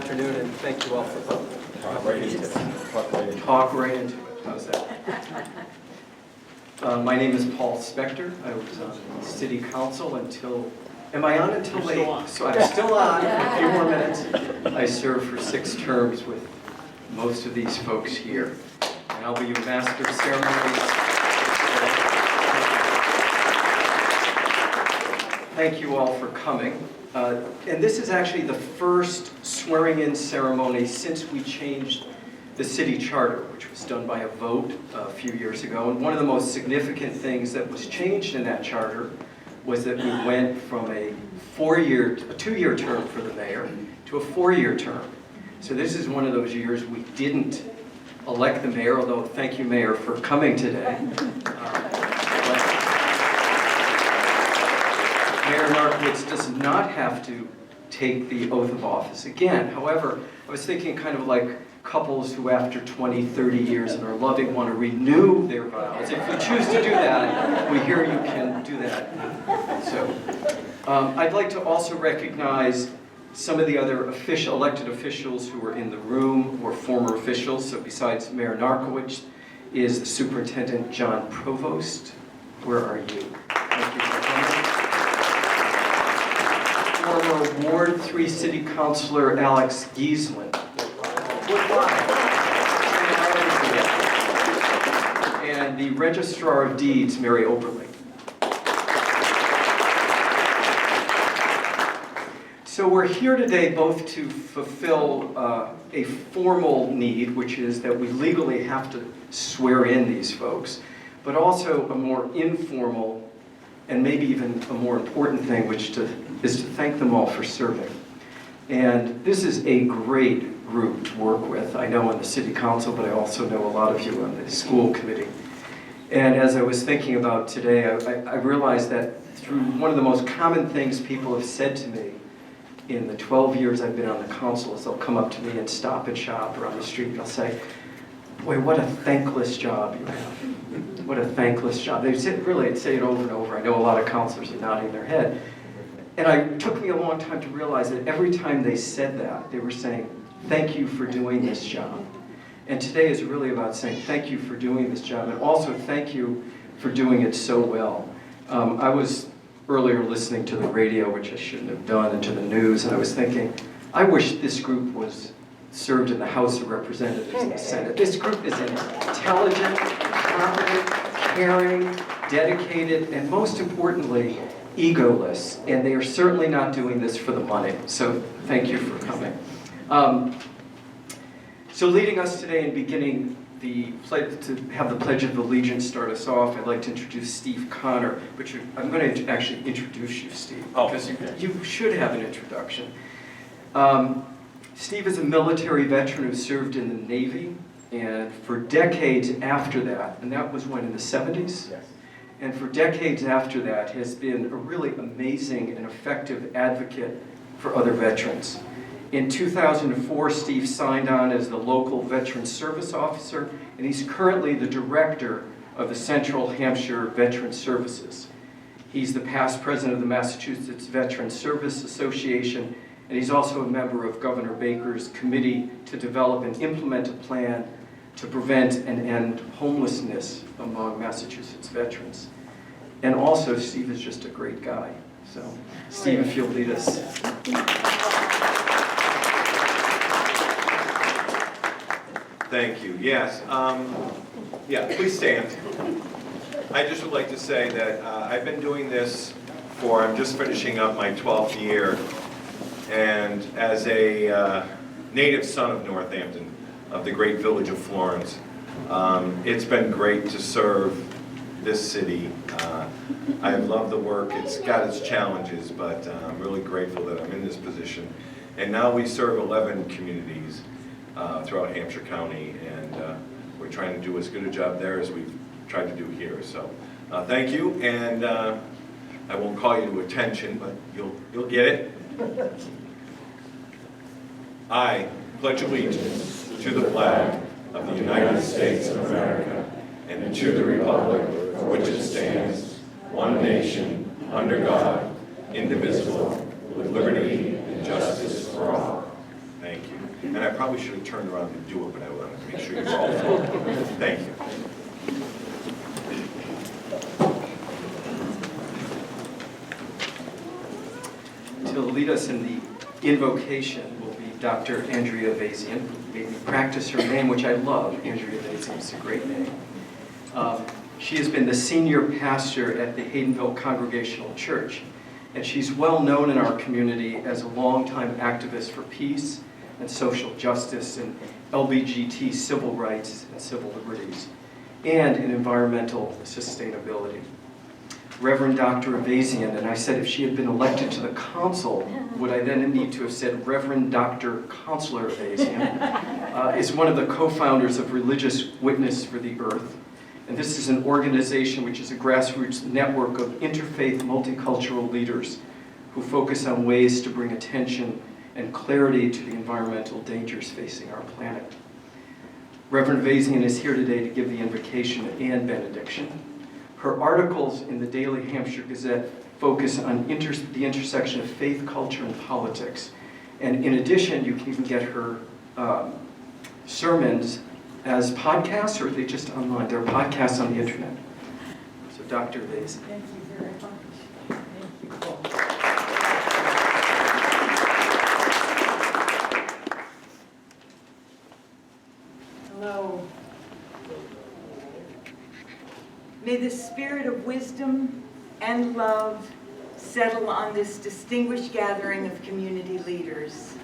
afternoon, and thank you all for coming. Talk right into it. How's that? My name is Paul Spector. I was on City Council until, am I on until late? So I'm still on for a few more minutes. I served for 6 terms with most of these folks here. And I'll be your Master of Ceremonies. Thank you all for coming. And this is actually the first swearing-in ceremony since we changed the city charter, which was done by a vote a few years ago. And one of the most significant things that was changed in that charter was that we went from a 2-year term for the mayor to a 4-year term. So this is one of those years we didn't elect the mayor, although thank you, Mayor, for coming today. Mayor Northampton does not have to take the oath of office again. However, I was thinking kind of like couples who after 20, 30 years and are loving want to renew their vows. If you choose to do that, we hear you can do that. So I'd like to also recognize some of the other elected officials who are in the room or former officials. So besides Mayor Narkowicz is the Superintendent John Provost. Where are you? Thank you for coming. Former Ward 3 City Councilor Alex Giesland. And the Registrar of Deeds, Mary Oberling. So we're here today both to fulfill a formal need, which is that we legally have to swear in these folks, but also a more informal and maybe even a more important thing, which is to thank them all for serving. And this is a great group to work with. I know on the City Council, but I also know a lot of you on the school committee. And as I was thinking about today, I realized that through one of the most common things people have said to me in the 12 years I've been on the council is they'll come up to me and Stop and Shop or on the street and they'll say, boy, what a thankless job you have. What a thankless job. They'd say it over and over. I know a lot of councilors are nodding their head. And it took me a long time to realize that every time they said that, they were saying, thank you for doing this job. And today is really about saying thank you for doing this job and also thank you for doing it so well. I was earlier listening to the radio, which I shouldn't have done, and to the news, and I was thinking, I wish this group was served in the House of Representatives and the Senate. This group is intelligent, competent, caring, dedicated, and most importantly, egoless, and they are certainly not doing this for the money. So thank you for coming. So leading us today and beginning to have the Pledge of Allegiance start us off, I'd like to introduce Steve Connor, but I'm going to actually introduce you, Steve, because you should have an introduction. Steve is a military veteran who served in the Navy, and for decades after that, and that was when, in the 70s? Yes. And for decades after that has been a really amazing and effective advocate for other veterans. In 2004, Steve signed on as the local Veteran Service Officer, and he's currently the director of the Central Hampshire Veteran Services. He's the past president of the Massachusetts Veteran Service Association, and he's also a member of Governor Baker's committee to develop and implement a plan to prevent and end homelessness among Massachusetts veterans. And also, Steve is just a great guy. So, Steve, if you'll lead us. Thank you. Yes. Please stand. I just would like to say that I've been doing this I'm just finishing up my 12th year, and as a native son of Northampton, of the great village of Florence, it's been great to serve this city. I love the work. It's got its challenges, but I'm really grateful that I'm in this position. And now we serve 11 communities throughout Hampshire County, and we're trying to do as good a job there as we've tried to do here. So thank you, and I won't call you to attention, but you'll get it. I pledge allegiance to the flag of the United States of America and to the republic for which it stands, one nation, under God, indivisible, with liberty and justice for all. Thank you. And I probably should have turned around to do it, but I wanted to make sure you all know. Thank you. To lead us in the invocation will be Dr. Andrea Ayvazian, who made me practice her name, which I love. Andrea Ayvazian is a great name. She has been the senior pastor at the Haydenville Congregational Church, and she's well known in our community as a longtime activist for peace and social justice and LBGT civil rights and civil liberties, and in environmental sustainability. Reverend Dr. Ayvazian, and I said if she had been elected to the council, would I then need to have said Reverend Dr. Councilor Ayvazian, is one of the co-founders of Religious Witness for the Earth. And this is an organization which is a grassroots network of interfaith multicultural leaders who focus on ways to bring attention and clarity to the environmental dangers facing our planet. Reverend Ayvazian is here today to give the invocation and benediction. Her articles in the Daily Hampshire Gazette focus on the intersection of faith, culture, and politics. And in addition, you can even get her sermons as podcasts, or are they just online? They're podcasts on the internet. So Dr. Ayvazian. Thank you very much. Thank you, Paul. Hello. May the spirit of wisdom and love settle on this distinguished gathering of community leaders.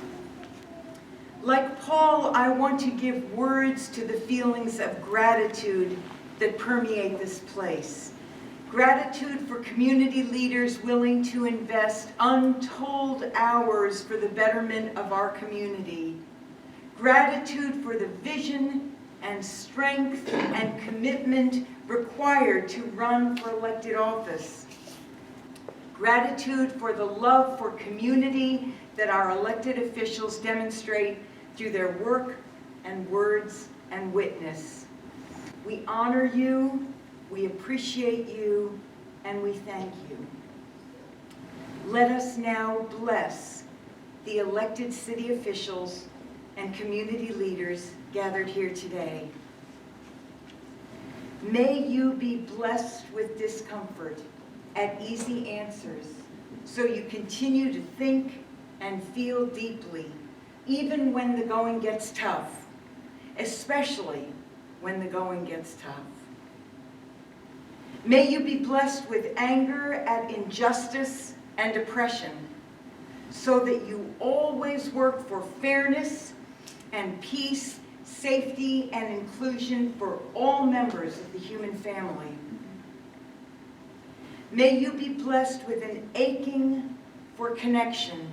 Like Paul, I want to give words to the feelings of gratitude that permeate this place. Gratitude for community leaders willing to invest untold hours for the betterment of our community. Gratitude for the vision and strength and commitment required to run for elected office. Gratitude for the love for community that our elected officials demonstrate through their work and words and witness. We honor you, we appreciate you, and we thank you. Let us now bless the elected city officials and community leaders gathered here today. May you be blessed with discomfort at easy answers, so you continue to think and feel deeply, even when the going gets tough, especially when the going gets tough. May you be blessed with anger at injustice and oppression, so that you always work for fairness and peace, safety, and inclusion for all members of the human family. May you be blessed with an aching for connection,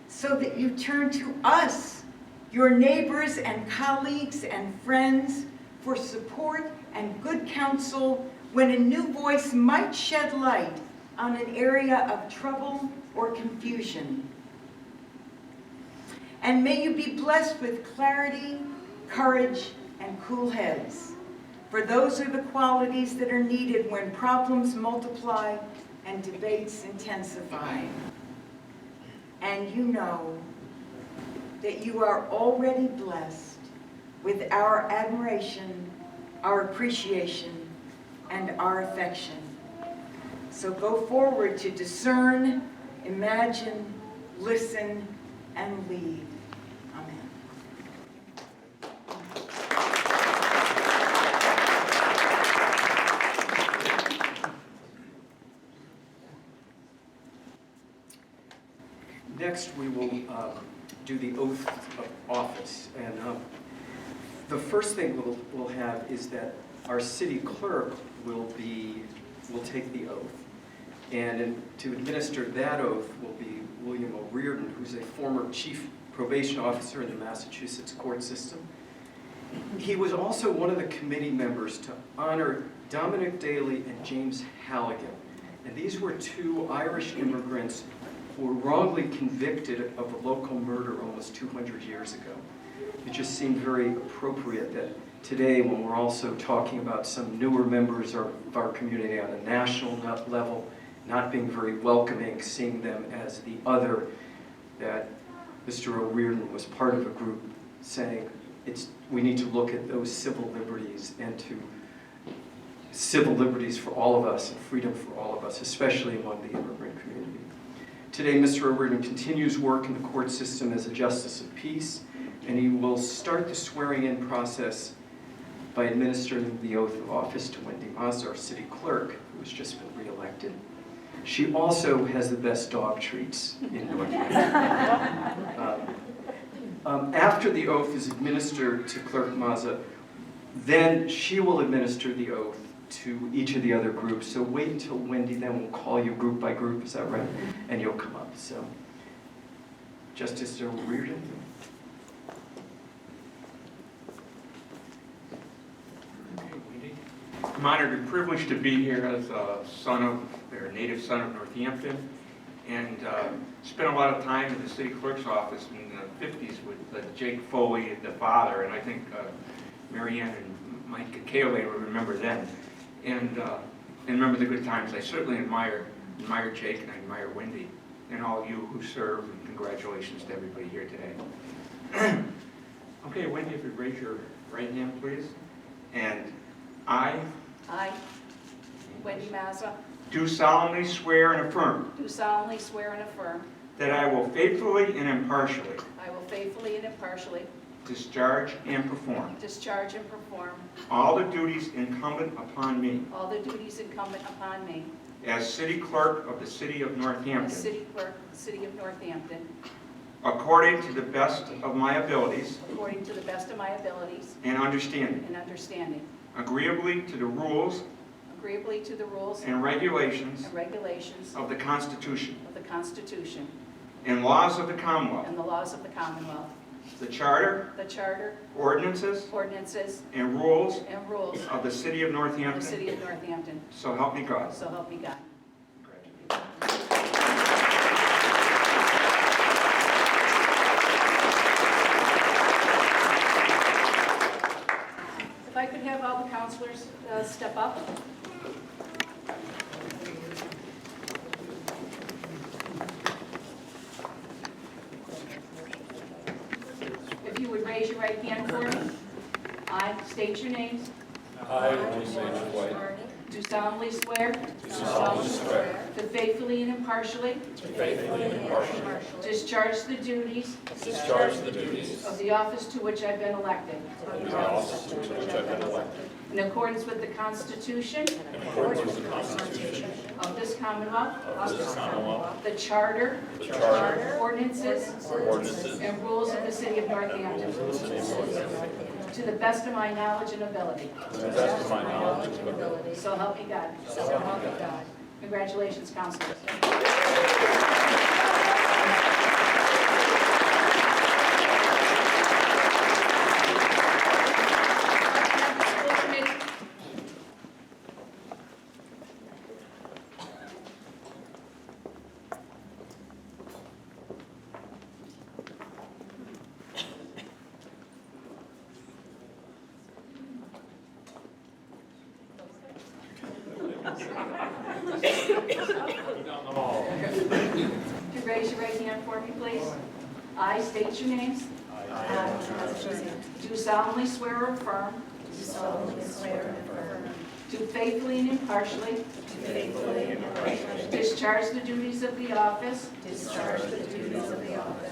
so that you turn to us, your neighbors and colleagues and friends, for support and good counsel when a new voice might shed light on an area of trouble or confusion. And may you be blessed with clarity, courage, and cool heads, for those are the qualities that are needed when problems multiply and debates intensify. And you know that you are already blessed with our admiration, our appreciation, and our affection. So go forward to discern, imagine, listen, and lead. Amen. Next, we will do the oath of office. And the first thing we'll have is that our city clerk will take the oath. And to administer that oath will be William O'Riordan, who's a former chief probation officer in the Massachusetts court system. He was also one of the committee members to honor Dominic Daly and James Halligan. And these were two Irish immigrants who were wrongly convicted of a local murder almost 200 years ago. It just seemed very appropriate that today, when we're also talking about some newer members of our community on a national level, not being very welcoming, seeing them as the other, that Mr. O'Riordan was part of a group saying we need to look at those civil liberties and to civil liberties for all of us and freedom for all of us, especially among the immigrant community. Today, Mr. O'Riordan continues work in the court system as a justice of peace, and he will start the swearing-in process by administering the oath of office to Wendy Mazza, our city clerk, who has just been re-elected. She also has the best dog treats in Northampton. After the oath is administered to Clerk Mazza, then she will administer the oath to each of the other groups. So wait until Wendy then will call you group by group, is that right? And you'll come up. So, Justice O'Riordan. I'm honored and privileged to be here as a native son of Northampton, and spent a lot of time in the city clerk's office in the 50s with Jake Foley, the father, and I think Marianne and Mike Kaole will remember then, and remember the good times. I certainly admire Jake, and I admire Wendy, and all you who serve, and congratulations to everybody here today. Okay, Wendy, if you raise your right hand, please. And I, Wendy Mazza, do solemnly swear and affirm do solemnly swear and affirm that I will faithfully and impartially I will faithfully and impartially discharge and perform discharge and perform all the duties incumbent upon me all the duties incumbent upon me as city clerk of the city of as Northampton, city clerk of the city of Northampton, according to the best of my abilities according to the best of my abilities and understanding, and understanding, agreeably to the rules agreeably to the rules and regulations and regulations of the Constitution of the Constitution and laws of the Commonwealth, and the laws of the Commonwealth, the Charter, the Charter, ordinances, ordinances, and rules and rules of the city of of the Northampton, city of Northampton. so help me God. So help me God. If I could have all the counselors step up. If you would raise your right hand for me. I state your names. I, Dwight, Do solemnly swear. To faithfully and impartially. Discharge the duties. Of the office to which I've been elected. In accordance with the Constitution. Of this Commonwealth. The Charter. Ordinances. And rules of the city of Northampton. To the best of my knowledge and ability. So help me God. Congratulations, Councilor. Could you raise your right hand for me, please? I state your names. Do solemnly swear or affirm. To faithfully and impartially. Discharge the duties of the office.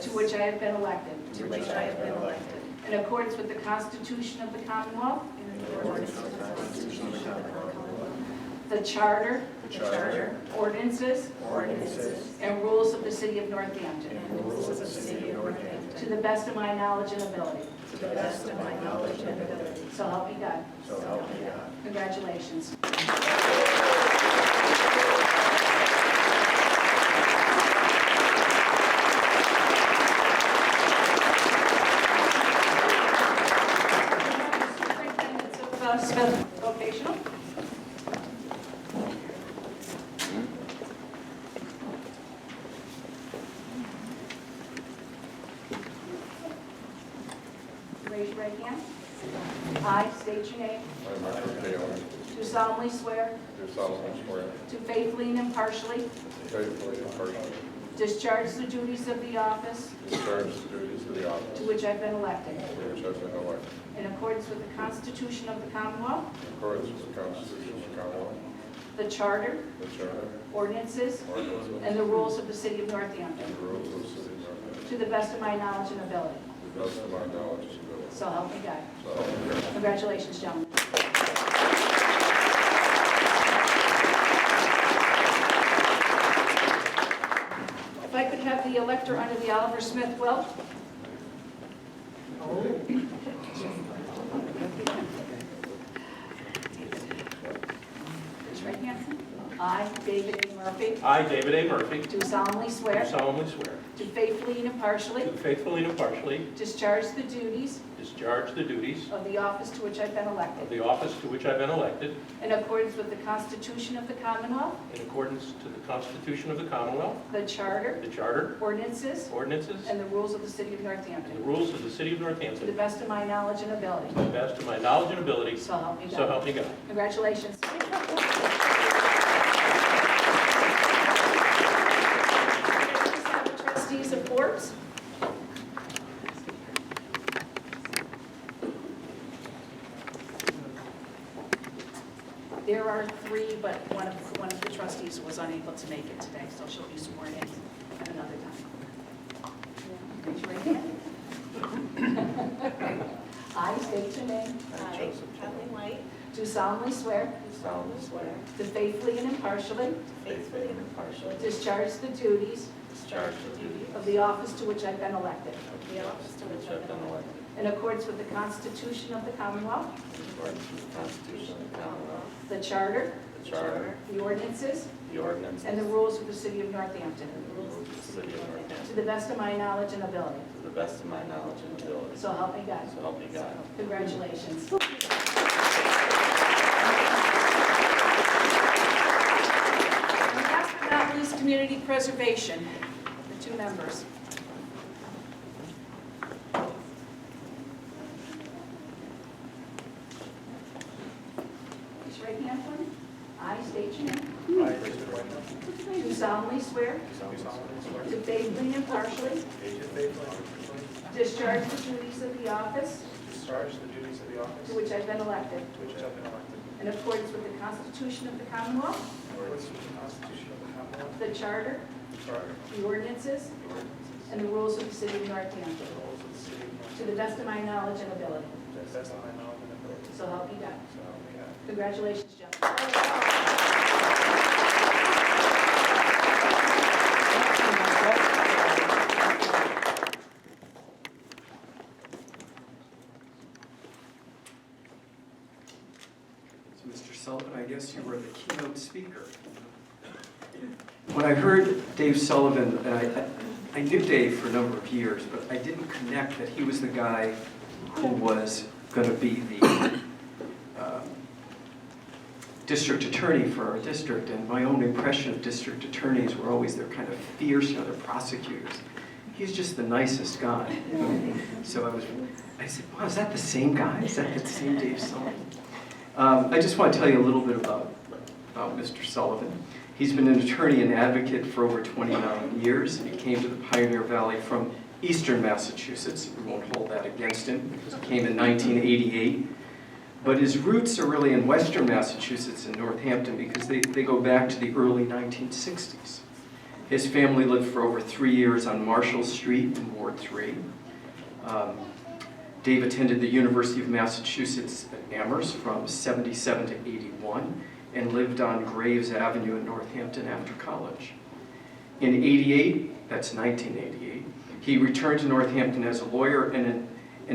To which I have been elected. In accordance with the Constitution of the Commonwealth. The Charter. Ordinances. And rules of the city of Northampton. To the best of my knowledge and ability. So help me God. Congratulations. Superintendents of Smith Vocational. Raise your right hand. I state your name. Do solemnly swear. do solemnly swear To faithfully and impartially. faithfully and impartially discharge the duties of the office discharge the duties of the office to which I've been elected, to which I've been elected, in accordance with the Constitution of the Commonwealth, in accordance with the Constitution of the Commonwealth, the Charter, the Charter, ordinances, ordinances, and the rules of the City of Northampton, and the rules of the City of Northampton, to the best of my knowledge and ability. to the best of my knowledge and ability. So help me God. So help me God. Congratulations, gentlemen. If I could have the elector under the Oliver Smith will. Raise your right hand. I, David A. Murphy, I, David A. Murphy, do solemnly swear do solemnly swear to faithfully and impartially to faithfully and impartially discharge the duties discharge the duties of the office to which I've been of elected, the office to which I've been elected in accordance with the Constitution of the Commonwealth, in accordance to the Constitution of the Commonwealth, the Charter, the Charter, ordinances, ordinances, and the rules of the City of and the Northampton, rules of the City of to the Northampton, best of my knowledge and ability. to the best of my knowledge and ability, So help me so God. help me God. Congratulations. Trustees of Forbes. There are three, but one of the trustees was unable to make it today, so she'll be sworn in at another time. Raise your right hand. I state your name. I, Kathleen White, Do solemnly swear do solemnly swear to faithfully and impartially to faithfully and impartially discharge the duties discharge the duties of the office to which I've been elected, of the office to which I've been elected, in accordance with the Constitution of the Commonwealth, in accordance with the Constitution of the Commonwealth, the Charter, the Charter, the ordinances, the ordinances, and the rules of the City of Northampton, and the rules of the City of to Northampton, the best of my knowledge and ability. to the best of my knowledge and ability. So help me God. So help me God. Congratulations. And last but not least, community preservation, the two members. Raise your right hand for me. I state your name. I, Richard White, Do solemnly swear do solemnly swear to faithfully and impartially to faithfully and impartially discharge the duties of the office discharge the duties of the office to which I've been elected, to which I've been elected, in accordance with the Constitution of the Commonwealth, in accordance with the Constitution of the Commonwealth, the Charter, the Charter, the ordinances, the ordinances, and the rules of the City of and Northampton, the rules of the City of to Northampton, the best of my knowledge and ability. to the best of my knowledge and ability. So help me God. So help me God. Congratulations, gentlemen. So, Mr. Sullivan, I guess you were the keynote speaker. When I heard Dave Sullivan, and I knew Dave for a number of years, but I didn't connect that he was the guy who was going to be the district attorney for our district. And my own impression of district attorneys were always they're kind of fierce, they're prosecutors. He's just the nicest guy. So I said, wow, is that the same guy? Is that the same Dave Sullivan? I just want to tell you a little bit about Mr. Sullivan. He's been an attorney and advocate for over 29 years. He came to the Pioneer Valley from Eastern Massachusetts. We won't hold that against him because he came in 1988. But his roots are really in Western Massachusetts and Northampton because they go back to the early 1960s. His family lived for over 3 years on Marshall Street in Ward 3. Dave attended the University of Massachusetts at Amherst from 77 to 81 and lived on Graves Avenue in Northampton after college. In 88, that's 1988, he returned to Northampton as a lawyer and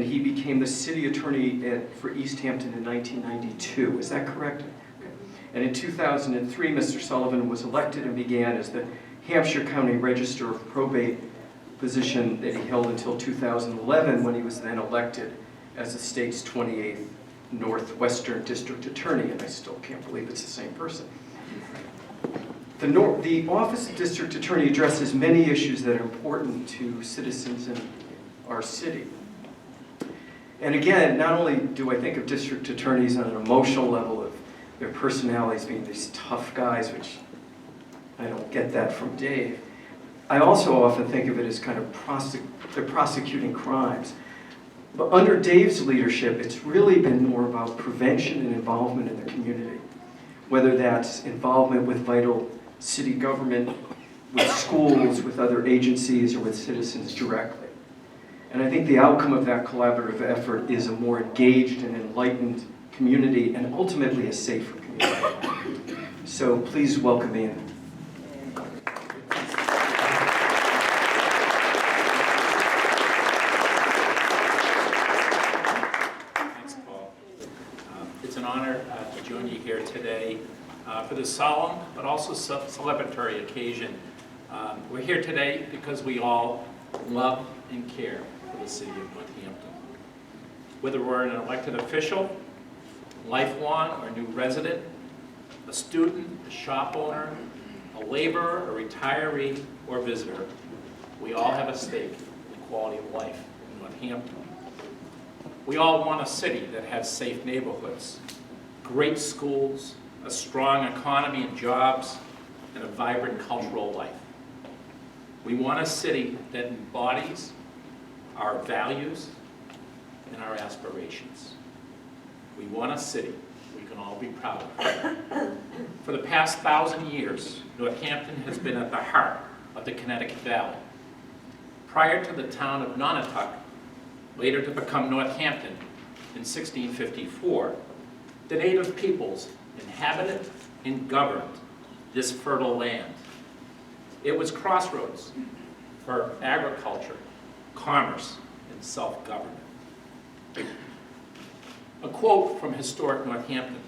he became the city attorney for East Hampton in 1992. Is that correct? Okay. And in 2003, Mr. Sullivan was elected and began as the Hampshire County Register of Probate, position that he held until 2011 when he was then elected as the state's 28th Northwestern District Attorney, and I still can't believe it's the same person. The Office of District Attorney addresses many issues that are important to citizens in our city. And again, not only do I think of district attorneys on an emotional level of their personalities being these tough guys, which I don't get that from Dave, I also often think of it as kind of they're prosecuting crimes. But under Dave's leadership, it's really been more about prevention and involvement in the community, whether that's involvement with vital city government, with schools, with other agencies, or with citizens directly. And I think the outcome of that collaborative effort is a more engaged and enlightened community, and ultimately a safer community. So please welcome in. Thanks, Paul. It's an honor to join you here today for this solemn but also celebratory occasion. We're here today because we all love and care for the city of Northampton. Whether we're an elected official, lifelong or new resident, a student, a shop owner, a laborer, a retiree, or visitor, we all have a stake in the quality of life in Northampton. We all want a city that has safe neighborhoods, great schools, a strong economy and jobs, and a vibrant cultural life. We want a city that embodies our values and our aspirations. We want a city we can all be proud of. For the past 1,000 years, Northampton has been at the heart of the Connecticut Valley. Prior to the town of Nonotuck, later to become Northampton in 1654, the native peoples inhabited and governed this fertile land. It was crossroads for agriculture, commerce, and self-government. A quote from historic Northampton: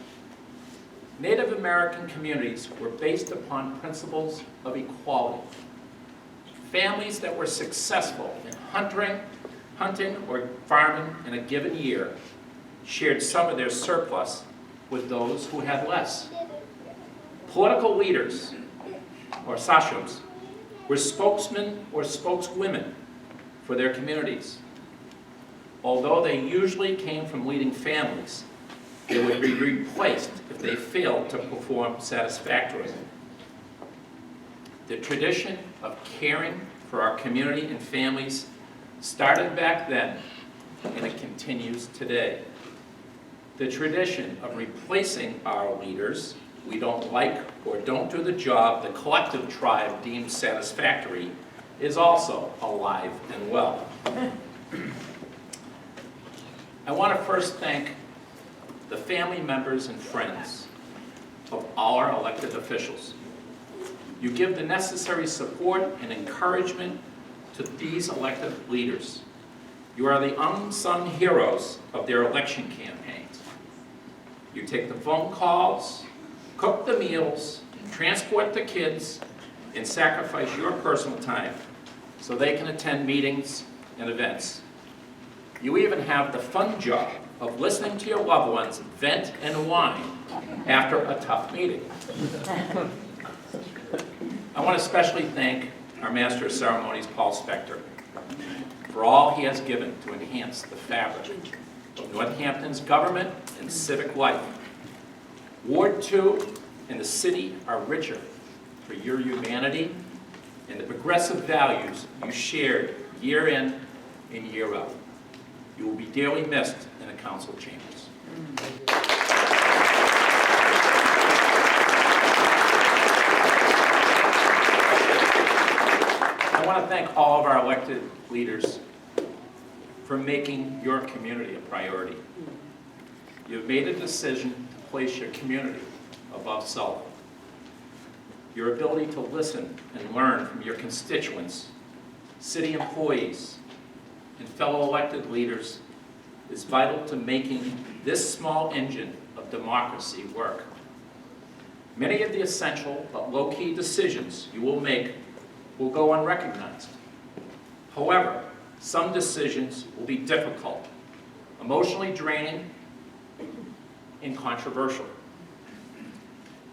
Native American communities were based upon principles of equality. Families that were successful in hunting or farming in a given year shared some of their surplus with those who had less. Political leaders, or sachems, were spokesmen or spokeswomen for their communities. Although they usually came from leading families, they would be replaced if they failed to perform satisfactorily. The tradition of caring for our community and families started back then, and it continues today. The tradition of replacing our leaders we don't like or don't do the job the collective tribe deems satisfactory is also alive and well. I want to first thank the family members and friends of all our elected officials. You give the necessary support and encouragement to these elected leaders. You are the unsung heroes of their election campaigns. You take the phone calls, cook the meals, transport the kids, and sacrifice your personal time so they can attend meetings and events. You even have the fun job of listening to your loved ones vent and whine after a tough meeting. I want to especially thank our Master of Ceremonies, Paul Spector, for all he has given to enhance the fabric of Northampton's government and civic life. Ward 2 and the city are richer for your humanity and the progressive values you shared year in and year out. You will be dearly missed in the council chambers. I want to thank all of our elected leaders for making your community a priority. You've made a decision to place your community above self. Your ability to listen and learn from your constituents, city employees, and fellow elected leaders is vital to making this small engine of democracy work. Many of the essential but low-key decisions you will make will go unrecognized. However, some decisions will be difficult, emotionally draining, and controversial.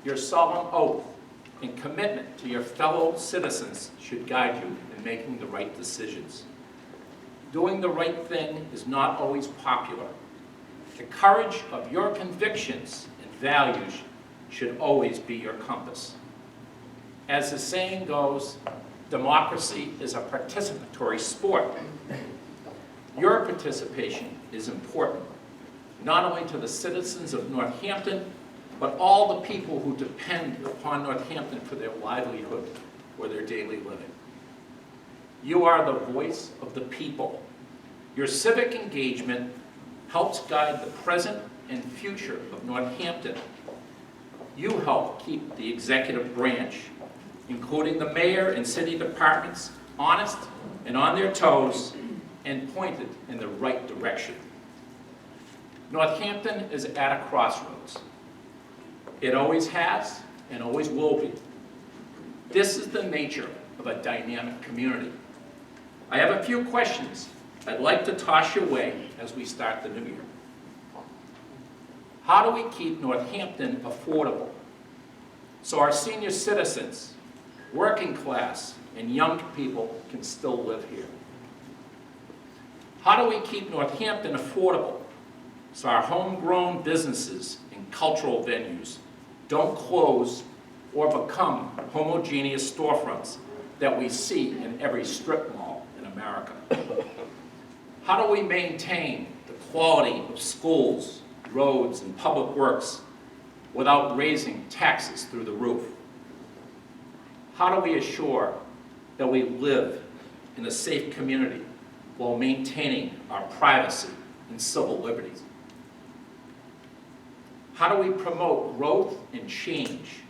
Your solemn oath and commitment to your fellow citizens should guide you in making the right decisions. Doing the right thing is not always popular. The courage of your convictions and values should always be your compass. As the saying goes, Democracy is a participatory sport. Your participation is important, not only to the citizens of Northampton, but all the people who depend upon Northampton for their livelihood or their daily living. You are the voice of the people. Your civic engagement helps guide the present and future of Northampton. You help keep the executive branch, including the mayor and city departments, honest and on their toes and pointed in the right direction. Northampton is at a crossroads. It always has and always will be. This is the nature of a dynamic community. I have a few questions I'd like to toss your way as we start the new year. How do we keep Northampton affordable so our senior citizens, working class, and young people can still live here? How do we keep Northampton affordable so our homegrown businesses and cultural venues don't close or become homogeneous storefronts that we see in every strip mall in America? How do we maintain the quality of schools, roads, and public works without raising taxes through the roof? How do we assure that we live in a safe community while maintaining our privacy and civil liberties? How do we promote growth and change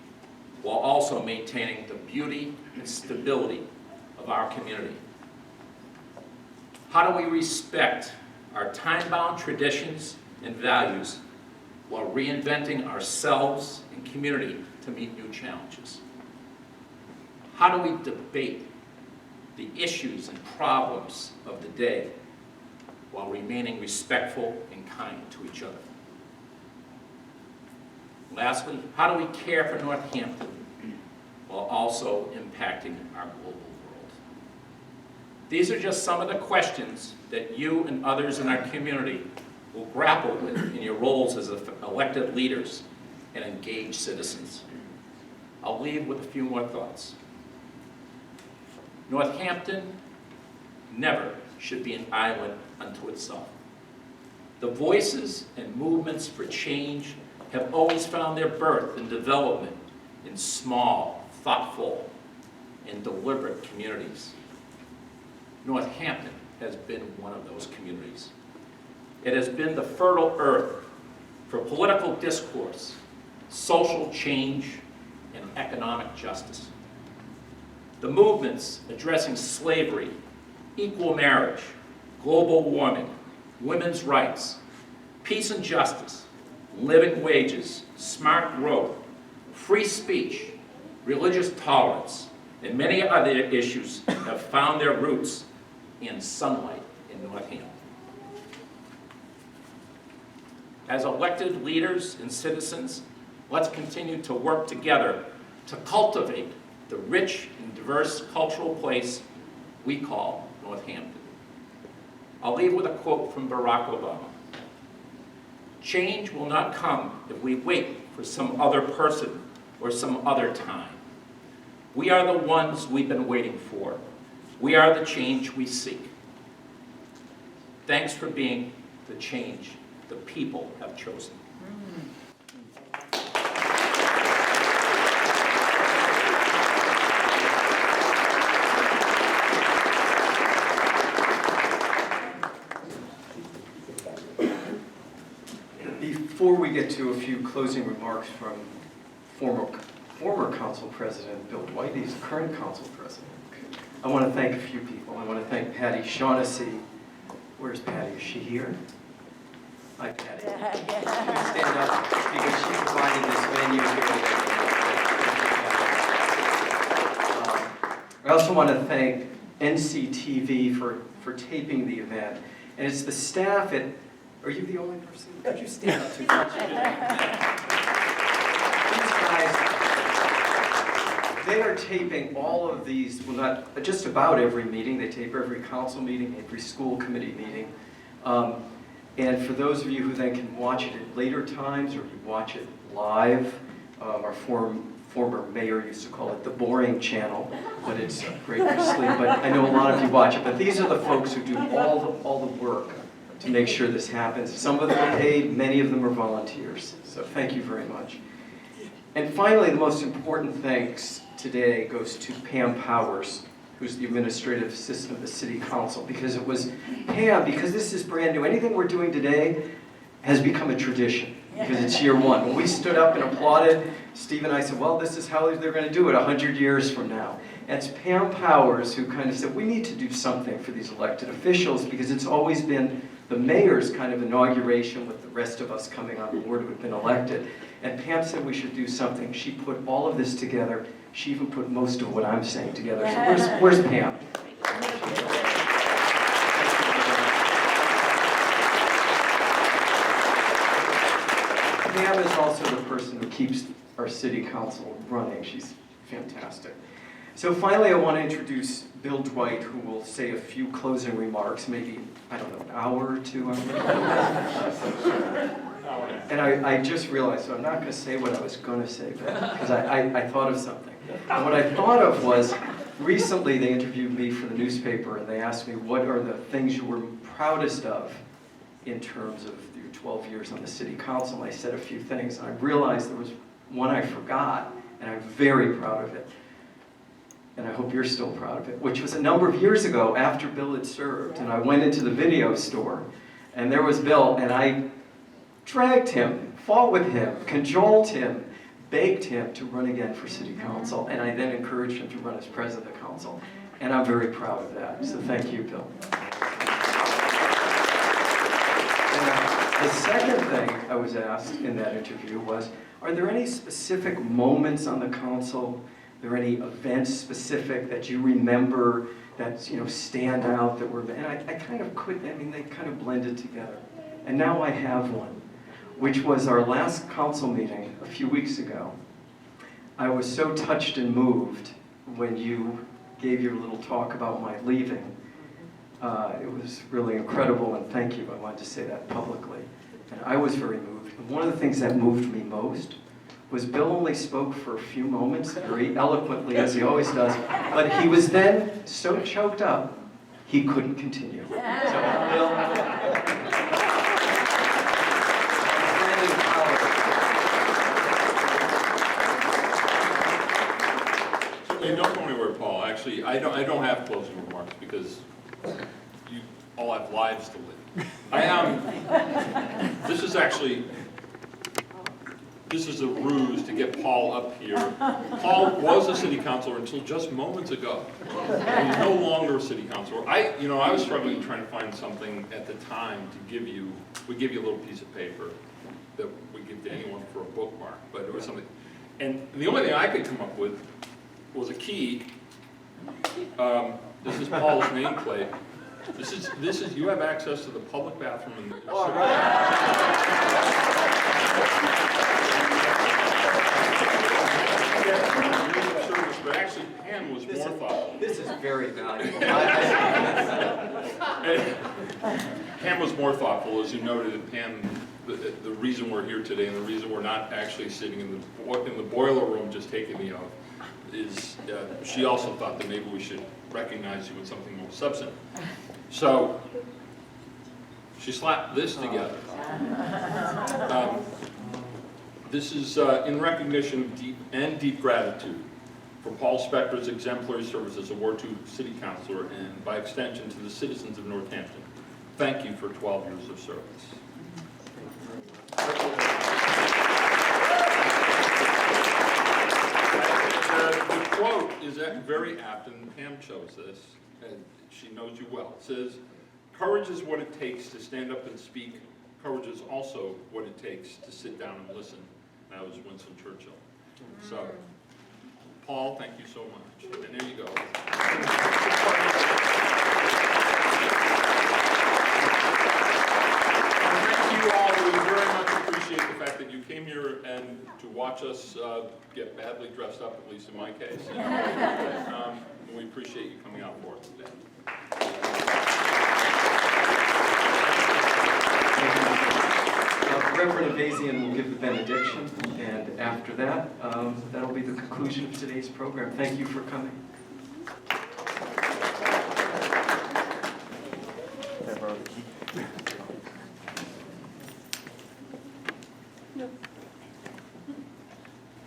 while also maintaining the beauty and stability of our community? How do we respect our time-bound traditions and values while reinventing ourselves and community to meet new challenges? How do we debate the issues and problems of the day while remaining respectful and kind to each other? Lastly, how do we care for Northampton while also impacting our global world? These are just some of the questions that you and others in our community will grapple with in your roles as elected leaders and engaged citizens. I'll leave with a few more thoughts. Northampton never should be an island unto itself. The voices and movements for change have always found their birth and development in small, thoughtful, and deliberate communities. Northampton has been one of those communities. It has been the fertile earth for political discourse, social change, and economic justice. The movements addressing slavery, equal marriage, global warming, women's rights, peace and justice, living wages, smart growth, free speech, religious tolerance, and many other issues have found their roots in sunlight in Northampton. As elected leaders and citizens, let's continue to work together to cultivate the rich and diverse cultural place we call Northampton. I'll leave with a quote from Barack Obama. Change will not come if we wait for some other person or some other time. We are the ones we've been waiting for. We are the change we seek. Thanks for being the change the people have chosen. Before we get to a few closing remarks from former Council President Bill Dwight, he's the current Council President, I want to thank a few people. I want to thank Patty Shaughnessy. Where's Patty? Is she here? Hi, Patty. Please stand up because she provided this venue here. I also want to thank NCTV for taping the event. And it's the staff at, are you the only person? Could you stand up too much? These guys, they are taping all of these, well, not just about every meeting. They tape every council meeting, every school committee meeting. And for those of you who then can watch it at later times or you watch it live, our former mayor used to call it the boring channel, but it's great for sleep. But I know a lot of you watch it. But these are the folks who do all the work to make sure this happens. Some of them are paid, many of them are volunteers. So thank you very much. And finally, the most important thanks today goes to Pam Powers, who's the administrative assistant of the City Council, because it was Pam, because this is brand new. Anything we're doing today has become a tradition, because it's year one. When we stood up and applauded, Steve and I said, well, this is how they're going to do it 100 years from now. And it's Pam Powers who kind of said, we need to do something for these elected officials, because it's always been the mayor's kind of inauguration with the rest of us coming on board who have been elected. And Pam said we should do something. She put all of this together. She even put most of what I'm saying together. So where's Pam? Pam is also the person who keeps our city council running. She's fantastic. So finally, I want to introduce Bill Dwight, who will say a few closing remarks, maybe, I don't know, an hour or two. And I just realized, so I'm not going to say what I was going to say, because I thought of something. And what I thought of was, recently they interviewed me for the newspaper, and they asked me, what are the things you were proudest of in terms of your 12 years on the city council? And I said a few things, and I realized there was one I forgot, and I'm very proud of it. And I hope you're still proud of it, which was a number of years ago after Bill had served, and I went into the video store, and there was Bill, and I dragged him, fought with him, cajoled him, begged him to run again for city council, and I then encouraged him to run as president of the council, and I'm very proud of that, so thank you, Bill. And the second thing I was asked in that interview was, are there any specific moments on the council, are there any events specific that you remember that stand out that were, and I kind of couldn't, I mean, they kind of blended together. And now I have one, which was our last council meeting a few weeks ago. I was so touched and moved when you gave your little talk about my leaving. It was really incredible, and thank you. I wanted to say that publicly. And I was very moved. And one of the things that moved me most was Bill only spoke for a few moments, very eloquently, as he always does, but he was then so choked up, he couldn't continue. So, Bill, You don't go anywhere, Paul. Actually, I don't have closing remarks because you all have lives to live. This is a ruse to get Paul up here. Paul was a city councilor until just moments ago. He's no longer a city councilor. I was struggling trying to find something at the time to give you. We give you a little piece of paper that we give to anyone for a bookmark, but it was something. And the only thing I could come up with was a key. This is Paul's nameplate. This is you have access to the public bathroom in the all right. But actually Pam was more thoughtful. This is very valuable. Pam was more thoughtful, as you noted, and Pam, the reason we're here today and the reason we're not actually sitting in the boiler room just taking the oath is she also thought that maybe we should recognize you with something more substantive. So she slapped this together. This is in recognition of deep gratitude for Paul Spector's exemplary service as a Ward 2 City Councilor and by extension to the citizens of Northampton. Thank you for 12 years of service. The quote is very apt, and Pam chose this, and she knows you well. It says, "Courage is what it takes to stand up and speak. Courage is also what it takes to sit down and listen." That was Winston Churchill. So, Paul, thank you so much. And there you go. Thank you all. We very much appreciate the fact that you came here and to watch us get badly dressed up, at least in my case. And we appreciate you coming out for us today. Reverend Ayvazian will give the benediction, and after that, that'll be the conclusion of today's program. Thank you for coming.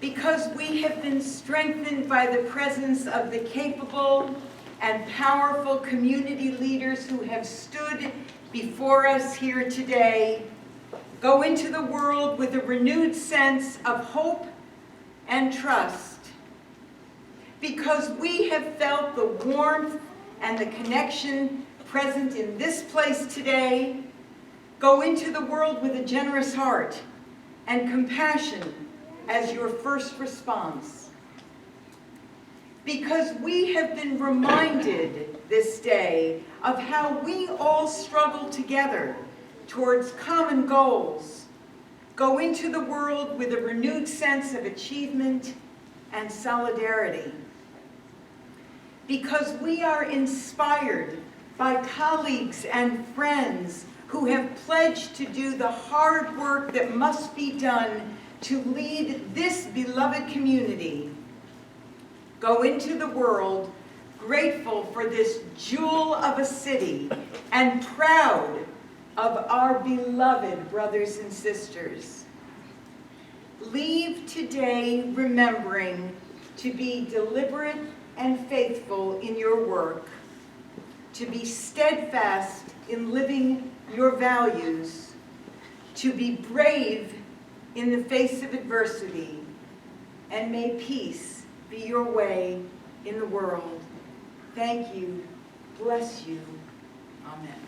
Because we have been strengthened by the presence of the capable and powerful community leaders who have stood before us here today, go into the world with a renewed sense of hope and trust. Because we have felt the warmth and the connection present in this place today, go into the world with a generous heart and compassion as your first response. Because we have been reminded this day of how we all struggle together towards common goals, go into the world with a renewed sense of achievement and solidarity. Because we are inspired by colleagues and friends who have pledged to do the hard work that must be done to lead this beloved community. Go into the world grateful for this jewel of a city and proud of our beloved brothers and sisters. Leave today remembering to be deliberate and faithful in your work, to be steadfast in living your values, to be brave in the face of adversity, and may peace be your way in the world. Thank you. Bless you. Amen.